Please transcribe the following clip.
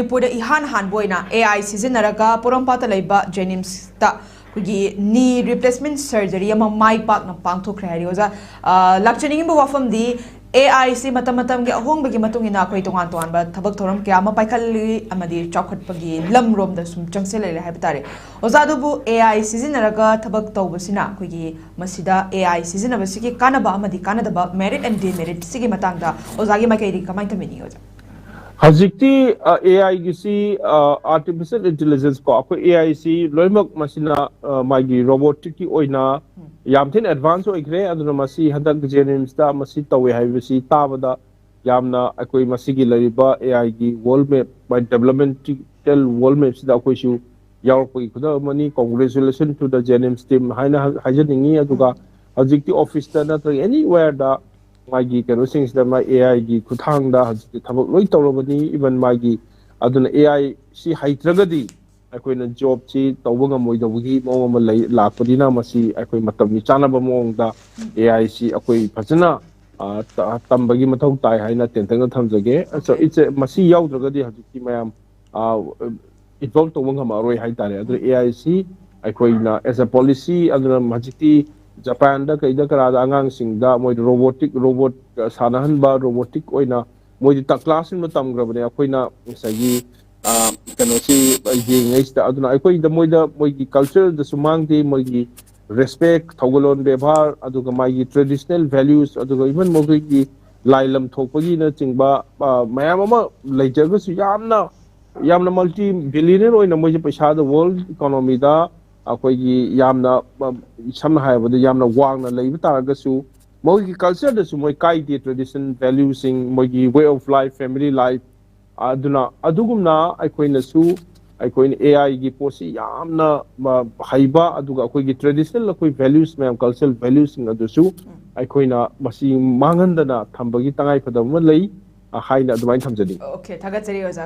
Manipur ehan hanba AI sijanaduna porampata laiba Jennings ta knee replacement surgery ama mai pak na pangthokre hari oja lakchaning ba wafam di AI si matam ge ahong bagi matung ina khoi tongan tongan ba thabak thoram kya ma paikhali amadi chawkhat pagi lam rom da sum changsel le ha bitare oja du bu AI sijanaduna thabak tawbasina khoi masida AI sijanaba sigi kanaba amadi kanadaba merit and demerit sigi matangda oja gi makai ri kamai tamini oja Hazikti AI gisi artificial intelligence ko ako AI si loimak masina magi robotic ki oina yamthin advance oigre aduna masi hadak Jennings ta masi tawe haibasi tabada yamna akoi masigi lariba AI gi world map by developmental world map sida akoi shu yaurpagi khuda mani congratulations to the Jennings team haina hajaningi aduga hazikti office ta natra anywhere da magi kano sings da my AI gi kuthang da hazikti thabak loi tawrabani even magi aduna AI si haitragadi akoi na job chi tawbanga moidawgi mong ma lai lakpadina masi akoi matam ni chanaba mong da AI si akoi phajana tambagi mathau tai haina tentang thamjage so it's a masi yaudragadi hazikti mayam involve tawbanga maroi haitare aduna AI si akoi na as a policy aduna hazikti Japan da kaida karada angang singda moi robot sana hanba robotic oina moi ta class in matam grabane akoina sagi kano si yengais da aduna akoi da moi gi culture da sumang di moi gi respect thogolon bebhar aduga mai gi traditional values aduga even mo gi lailam thokpagi na chingba mayam ama leijaga su yamna multi billionaire oina moi paisa da world economy da akoigi yamna samna haibada yamna wangna leiba taragasu mogi culture da su moi kai di tradition values sing mogi way of life family life aduna adugumna aikoina su aikoina AI gi posi yamna haiba aduga akoigi traditional akoi values mayam cultural values sing adusu aikoina masi mangandana thambagi tangai phadam lei haina adumai thamjani okay thagat chari oja